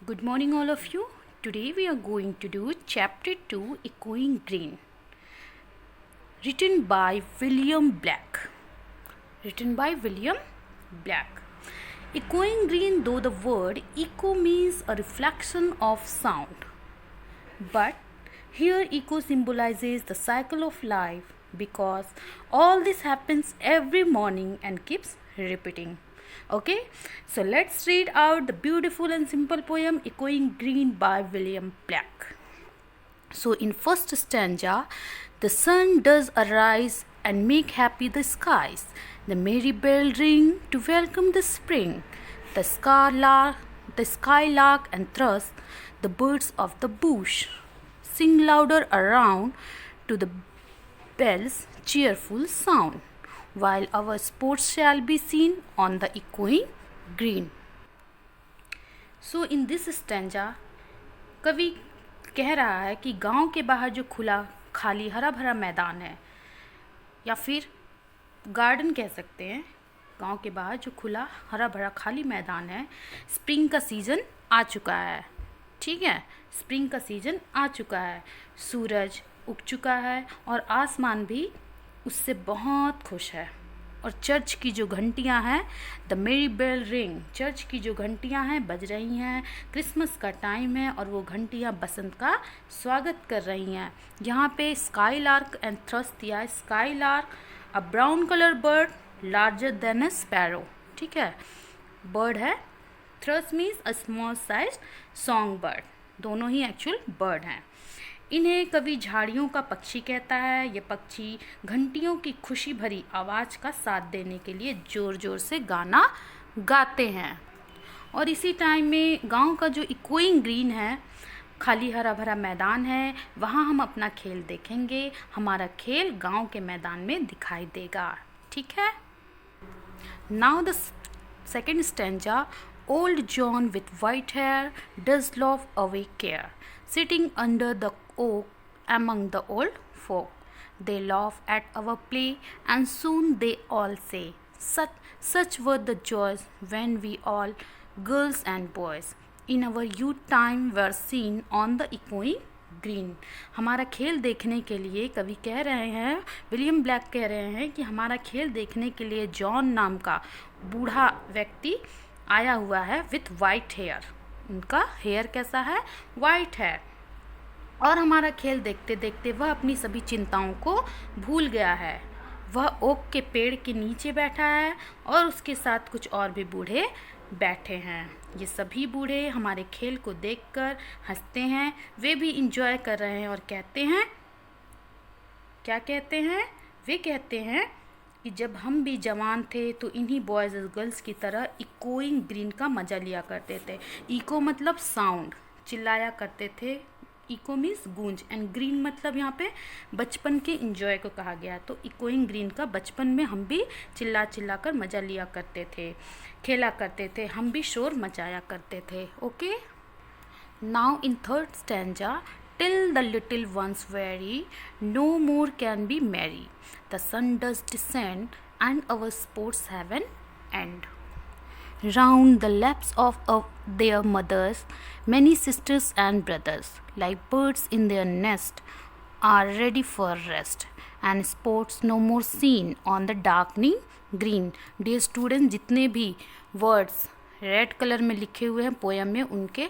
Good morning, all of you. Today we are going to do Chapter 2 Echoing Green, written by William Black. Written by William Black. Echoing green, though the word echo means a reflection of sound. But here, echo symbolizes the cycle of life because all this happens every morning and keeps repeating. Okay, so let's read out the beautiful and simple poem Echoing Green by William Black. So, in first stanza, the sun does arise and make happy the skies. The merry bell ring to welcome the spring. The skylark and thrush, the birds of the bush, sing louder around to the bell's cheerful sound, while our sports shall be seen on the echoing green. So in this stanza, कवि कह रहा है कि गांव के बाहर जो खुला खाली हरा भरा मैदान है, या फिर गार्डन कह सकते हैं, गांव के बाहर जो खुला हरा भरा खाली मैदान है, स्प्रिंग का सीज़न आ चुका है. ठीक है, स्प्रिंग का सीज़न आ चुका है, सूरज उग चुका है और आसमान भी उससे बहुत खुश है. और चर्च की जो घंटियां हैं, द मेरी बेल रिंग, चर्च की जो घंटियां हैं बज रही हैं. क्रिसमस का टाइम है और वो घंटियां बसंत का स्वागत कर रही हैं. यहाँ पे स्काई लार्क एंड थ्रश दिया है. स्काई लार्क, अ brown colour bird larger than अ स्पैरो. ठीक है, बर्ड है. Thrust means a small size song bird. दोनों ही एक्चुअल बर्ड हैं. इन्हें कवि झाड़ियों का पक्षी कहता है. ये पक्षी घंटियों की खुशी भरी आवाज़ का साथ देने के लिए ज़ोर ज़ोर से गाना गाते हैं. और इसी टाइम में गांव का जो इकोइंग ग्रीन है, खाली हरा भरा मैदान है, वहाँ हम अपना खेल देखेंगे. हमारा खेल गांव के मैदान में दिखाई देगा. ठीक है. Now the second stanza. Old John with white hair does laugh away care, sitting under the oak among the old folk. They laugh at our play, and soon they all say, such were the joys when we all, girls and boys, in our youth time were seen on the echoing green. हमारा खेल देखने के लिए कवि कह रहे हैं, William black कह रहे हैं कि हमारा खेल देखने के लिए जॉन नाम का बूढ़ा व्यक्ति आया हुआ है विथ वाइट हेयर. उनका हेयर कैसा है? वाइट है. और हमारा खेल देखते देखते वह अपनी सभी चिंताओं को भूल गया है. वह ओक के पेड़ के नीचे बैठा है और उसके साथ कुछ और भी बूढ़े बैठे हैं. ये सभी बूढ़े हमारे खेल को देखकर हंसते हैं. वे भी इंजॉय कर रहे हैं और कहते हैं, क्या कहते हैं? वे कहते हैं कि जब हम भी जवान थे तो इन्हीं बॉयज़ और गर्ल्स की तरह इकोइंग ग्रीन का मज़ा लिया करते थे. इको मतलब साउंड, चिल्लाया करते थे. इको मीन्स गूंज, एंड ग्रीन मतलब यहाँ पे बचपन के इंजॉय को कहा गया. तो इकोइंग ग्रीन का बचपन में हम भी चिल्ला चिल्ला कर मज़ा लिया करते थे, खेला करते थे, हम भी शोर मचाया करते थे. Okay. Now in third stanza. Till the little ones weary, no more can be merry. The sun does descend, and our sports have an end. Round the laps of their mothers, many sisters and brothers, like birds in their nest, are ready for rest, and sports no more seen on the darkening green. Dear students, जितने भी words red colour में लिखे हुए हैं poem में, उनके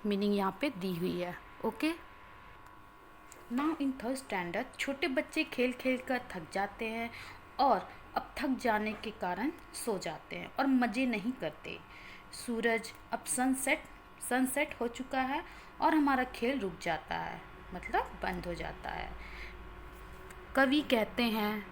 meaning यहाँ पे दी हुई है. Okay. Now in third standard. छोटे बच्चे खेल खेल कर थक जाते हैं और अब थक जाने के कारण सो जाते हैं और मज़े नहीं करते. सूरज अब सनसेट हो चुका है और हमारा खेल रुक जाता है, मतलब बंद हो जाता है. कवि कहते हैं,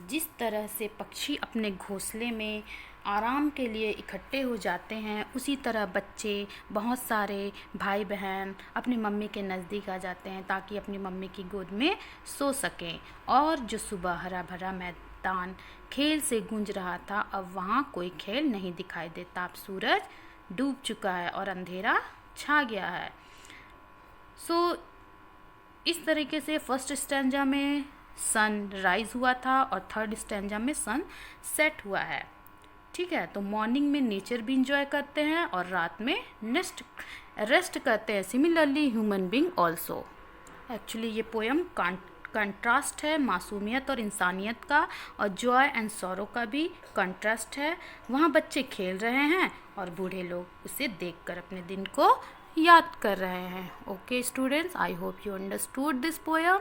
जिस तरह से पक्षी अपने घोंसले में आराम के लिए इकट्ठे हो जाते हैं, उसी तरह बच्चे, बहुत सारे भाई बहन अपनी मम्मी के नज़दीक आ जाते हैं ताकि अपनी मम्मी की गोद में सो सकें. और जो सुबह हरा भरा मैदान खेल से गूंज रहा था, अब वहाँ कोई खेल नहीं दिखाई देता. अब सूरज डूब चुका है और अंधेरा छा गया है. सो इस तरीके से फर्स्ट स्टैंजा में सन राइज हुआ था और थर्ड स्टैंजा में सन सेट हुआ है. ठीक है। तो मॉर्निंग में नेचर भी इंजॉय करते हैं और रात में रेस्ट करते हैं। Similarly human being also. Actually ये पोएम कंट्रास्ट है मासूमियत और इंसानियत का, और जॉय एंड सॉरो का भी कंट्रास्ट है। वहाँ बच्चे खेल रहे हैं और बूढ़े लोग उसे देखकर अपने दिन को याद कर रहे हैं। Okay students, I hope you understood this poem.